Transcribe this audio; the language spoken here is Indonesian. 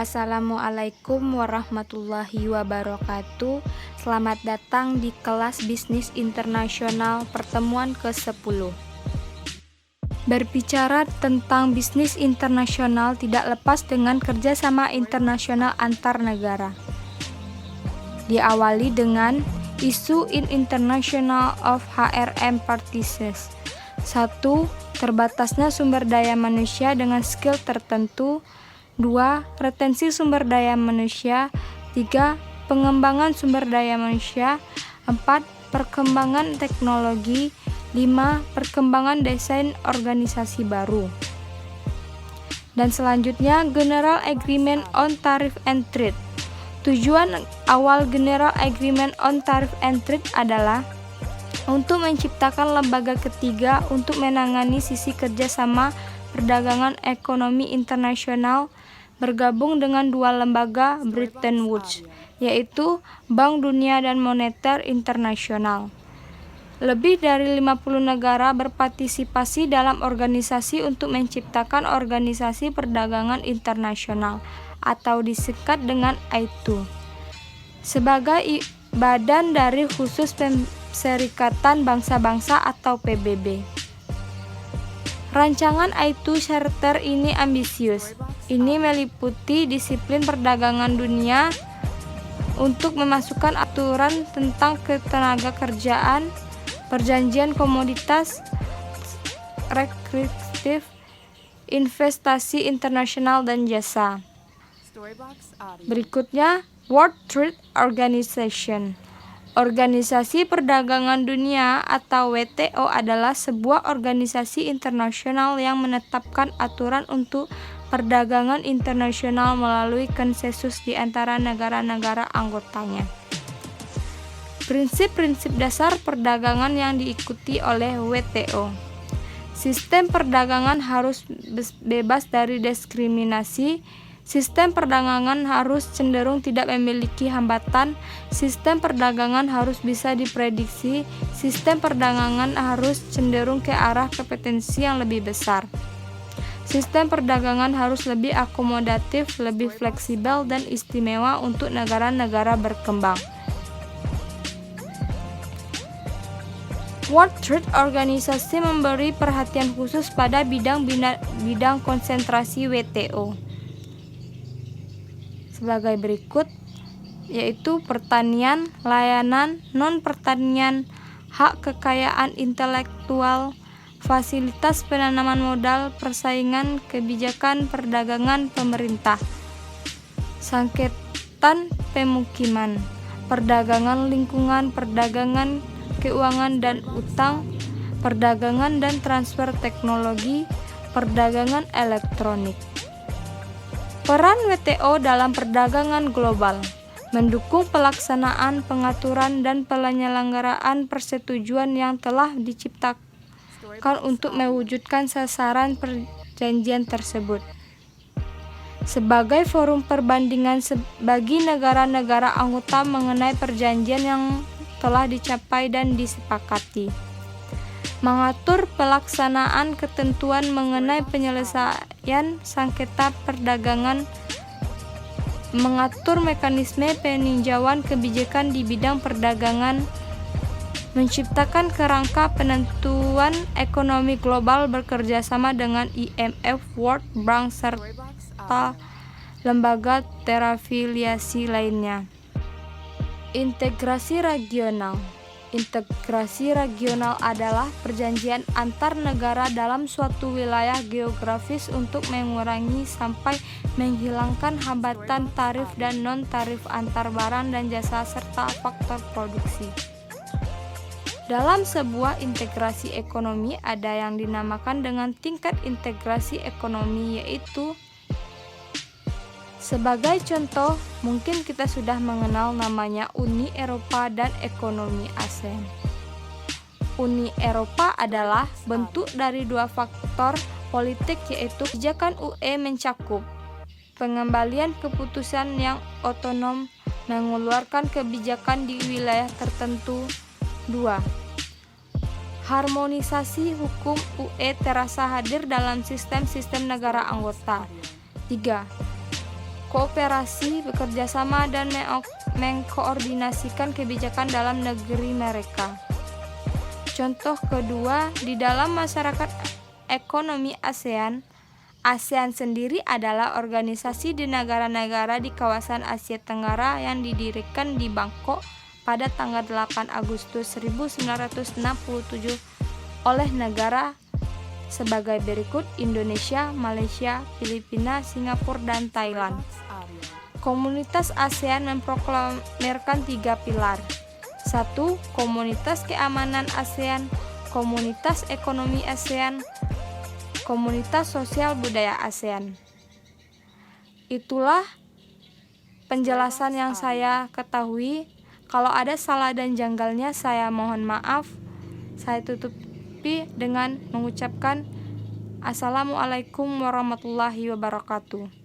Assalamualaikum warahmatullahi wabarakatuh. Selamat datang di kelas Bisnis Internasional pertemuan ke-10. Berbicara tentang bisnis internasional tidak lepas dengan kerjasama internasional antar negara. Diawali dengan isu in international of HRM practices. 1. Terbatasnya sumber daya manusia dengan skill tertentu. 2. Retensi sumber daya manusia. 3. Pengembangan sumber daya manusia. 4. Perkembangan teknologi. 5. Perkembangan desain organisasi baru. Dan selanjutnya General Agreement on Tariff and Trade. Tujuan awal General Agreement on Tariff and Trade adalah untuk menciptakan lembaga ketiga untuk menangani sisi kerjasama perdagangan ekonomi internasional bergabung dengan dua lembaga Bretton Woods, yaitu Bank Dunia dan Moneter Internasional. Lebih dari 50 negara berpartisipasi dalam organisasi untuk menciptakan organisasi perdagangan internasional atau disingkat dengan AITO sebagai badan dari khusus Perserikatan Bangsa-Bangsa atau PBB. Rancangan AITO Charter ini ambisius. Ini meliputi disiplin perdagangan dunia untuk memasukkan aturan tentang ketenaga kerjaan, perjanjian komoditas, restriktif, investasi internasional dan jasa. Berikutnya, World Trade Organization. Organisasi Perdagangan Dunia atau WTO adalah sebuah organisasi internasional yang menetapkan aturan untuk perdagangan internasional melalui konsensus di antara negara-negara anggotanya. Prinsip-prinsip dasar perdagangan yang diikuti oleh WTO. Sistem perdagangan harus bebas dari diskriminasi. Sistem perdagangan harus cenderung tidak memiliki hambatan. Sistem perdagangan harus bisa diprediksi. Sistem perdagangan harus cenderung ke arah kompetensi yang lebih besar. Sistem perdagangan harus lebih akomodatif, lebih fleksibel dan istimewa untuk negara-negara berkembang. World Trade Organization memberi perhatian khusus pada bidang konsentrasi WTO sebagai berikut, yaitu pertanian, layanan, non-pertanian, hak kekayaan intelektual, fasilitas penanaman modal, persaingan, kebijakan perdagangan pemerintah, sengketa pemukiman, perdagangan lingkungan, perdagangan keuangan dan utang, perdagangan dan transfer teknologi, perdagangan elektronik. Peran WTO dalam perdagangan global mendukung pelaksanaan, pengaturan, dan penyelenggaraan persetujuan yang telah diciptakan untuk mewujudkan sasaran perjanjian tersebut. Sebagai forum perbandingan bagi negara-negara anggota mengenai perjanjian yang telah dicapai dan disepakati. Mengatur pelaksanaan ketentuan mengenai penyelesaian sengketa perdagangan, mengatur mekanisme peninjauan kebijakan di bidang perdagangan, menciptakan kerangka penentuan ekonomi global bekerjasama dengan IMF, World Bank, serta lembaga terafiliasi lainnya. Integrasi regional. Integrasi regional adalah perjanjian antar negara dalam suatu wilayah geografis untuk mengurangi sampai menghilangkan hambatan tarif dan non-tarif antar barang dan jasa serta faktor produksi. Dalam sebuah integrasi ekonomi ada yang dinamakan dengan tingkat integrasi ekonomi, yaitu sebagai contoh, mungkin kita sudah mengenal namanya Uni Eropa dan ekonomi ASEAN. Uni Eropa adalah bentuk dari dua faktor politik, yaitu kebijakan UE mencakup pengembalian keputusan yang otonom, mengeluarkan kebijakan di wilayah tertentu. 2. Harmonisasi hukum UE terasa hadir dalam sistem-sistem negara anggota. 3. kooperasi, bekerjasama, dan mengkoordinasikan kebijakan dalam negeri mereka. Contoh kedua, di dalam masyarakat ekonomi ASEAN, ASEAN sendiri adalah organisasi di negara-negara di kawasan Asia Tenggara yang didirikan di Bangkok pada tanggal 8 Agustus 1967 oleh negara sebagai berikut: Indonesia, Malaysia, Filipina, Singapura, dan Thailand. Komunitas ASEAN memproklamirkan 3 pilar. 1. Komunitas keamanan ASEAN, komunitas ekonomi ASEAN, komunitas sosial budaya ASEAN. Itulah penjelasan yang saya ketahui. Kalau ada salah dan janggalnya, saya mohon maaf. Saya tutupi dengan mengucapkan Assalamualaikum warahmatullahi wabarakatuh.